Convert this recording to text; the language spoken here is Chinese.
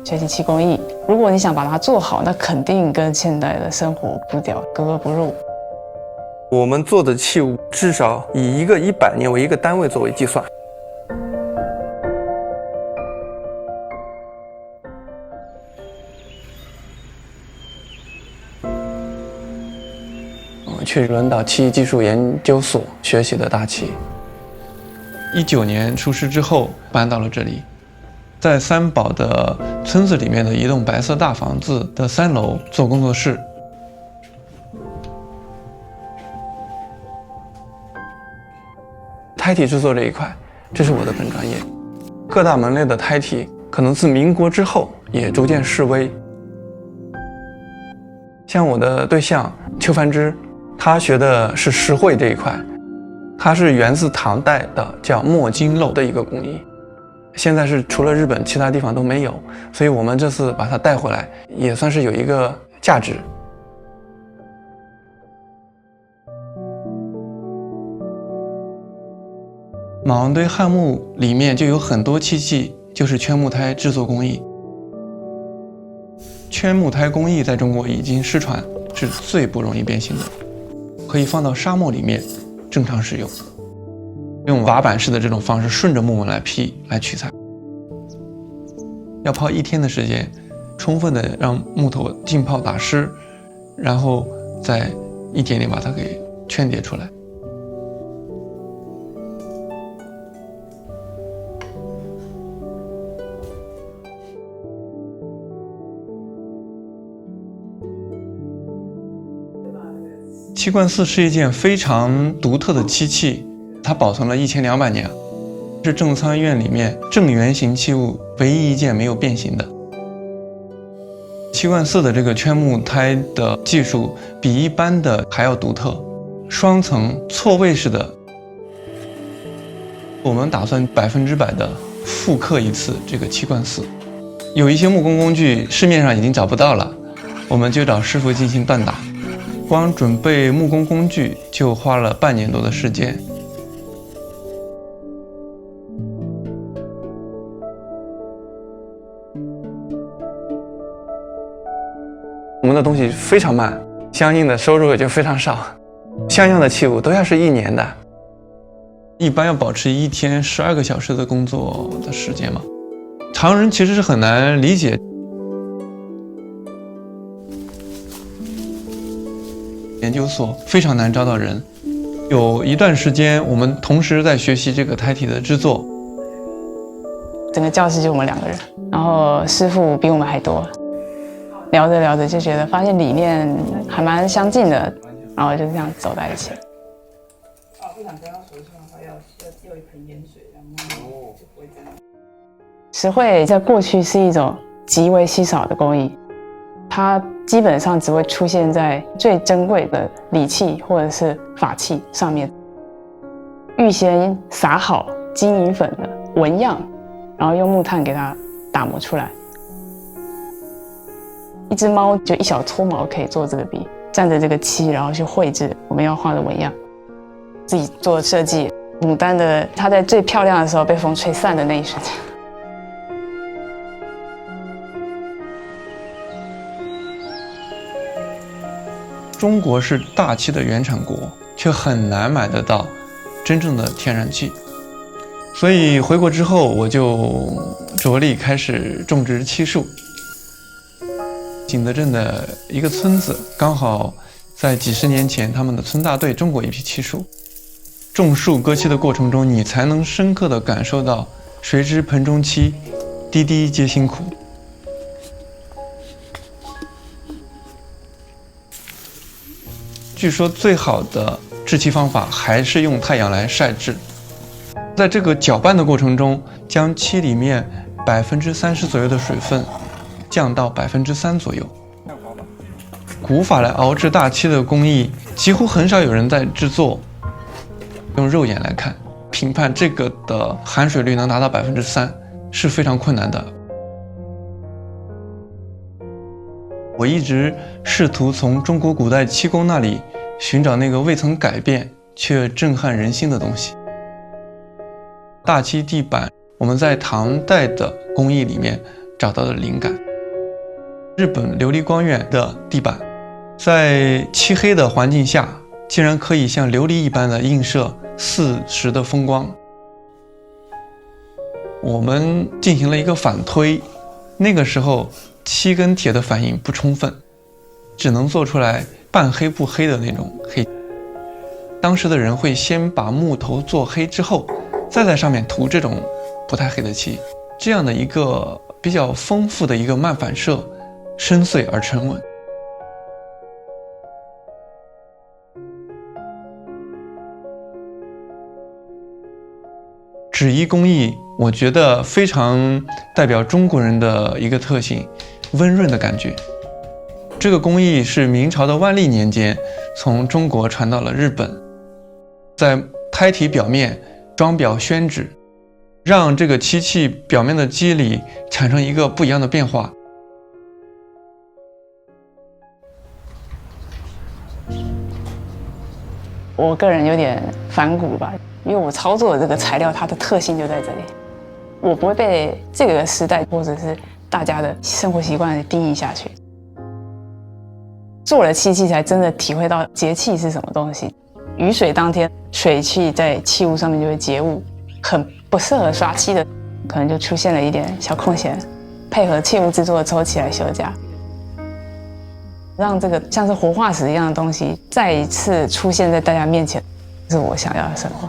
学习气工艺，如果你想把它做好，那肯定跟现代的生活步调格格不入。我们做的器物至少以一个100年为一个单位作为计算。去轮岛漆艺技术研究所学习的大漆。19年出师之后搬到了这里，在三宝的村子里面的一栋白色大房子的3楼做工作室。胎体制作这一块，这是我的本专业。各大门类的胎体可能自民国之后也逐渐式微。像我的对象邱凡之，他学的是石绘这一块，它是源自唐代的叫墨金镂的一个工艺，现在是除了日本其他地方都没有，所以我们这次把它带回来也算是有一个价值。马王堆汉墓里面就有很多漆器就是圈木胎制作工艺。圈木胎工艺在中国已经失传，是最不容易变形的，可以放到沙漠里面正常使用，用瓦板式的这种方式顺着木纹来劈来取材，要泡1天的时间，充分的让木头浸泡打湿，然后再一点点把它给圈叠出来。漆罐四是一件非常独特的漆器，它保存了1200年，是正仓院里面正圆形器物唯一一件没有变形的。漆罐四的这个圈木胎的技术比一般的还要独特，双层错位式的。我们打算100%的复刻一次这个漆罐四，有一些木工工具市面上已经找不到了，我们就找师傅进行锻打。光准备木工工具就花了半年多的时间。我们的东西非常慢，相应的收入也就非常少，像样的器物都要是1年的。一般要保持1天12个小时的工作的时间嘛，常人其实是很难理解。研究所非常难招到人，有一段时间我们同时在学习这个胎体的制作。整个教室就我们2个人，然后师傅比我们还多，聊着聊着就觉得发现理念还蛮相近的，然后就这样走在一起。不想跟他熟悉的话，要一盆盐水，然后就不会这样。石绘在过去是一种极为稀少的工艺，它基本上只会出现在最珍贵的礼器或者是法器上面，预先撒好金银粉的纹样，然后用木炭给它打磨出来。一只猫就一小撮毛可以做这个笔，蘸着这个漆，然后去绘制我们要画的纹样。自己做设计，牡丹的它在最漂亮的时候被风吹散的那一瞬间。中国是大漆的原产国，却很难买得到真正的天然气，所以回国之后我就着力开始种植漆树。景德镇的一个村子刚好在几十年前他们的村大队种过一批漆树，种树割漆的过程中，你才能深刻地感受到谁知盆中漆，滴滴皆辛苦。据说最好的制漆方法还是用太阳来晒制，在这个搅拌的过程中，将漆里面30%左右的水分降到3%左右。古法来熬制大漆的工艺，几乎很少有人在制作。用肉眼来看，评判这个的含水率能达到3%是非常困难的。我一直试图从中国古代漆工那里寻找那个未曾改变却震撼人心的东西。大漆地板，我们在唐代的工艺里面找到的灵感。日本琉璃光院的地板，在漆黑的环境下，竟然可以像琉璃一般的映射四时的风光。我们进行了一个反推，那个时候漆跟铁的反应不充分，只能做出来半黑不黑的那种黑。当时的人会先把木头做黑之后，再在上面涂这种不太黑的漆，这样的一个比较丰富的一个漫反射，深邃而沉稳。纸艺工艺，我觉得非常代表中国人的一个特性，温润的感觉。这个工艺是明朝的万历年间从中国传到了日本，在胎体表面装裱宣纸，让这个漆器表面的肌理产生一个不一样的变化。我个人有点反骨吧，因为我操作的这个材料，它的特性就在这里，我不会被这个时代或者是大家的生活习惯定义下去。做了漆器才真的体会到节气是什么东西。雨水当天，水汽在器物上面就会结雾，很不适合刷漆的，可能就出现了一点小空闲，配合器物制作抽起来休假，让这个像是活化石一样的东西再一次出现在大家面前，是我想要的生活。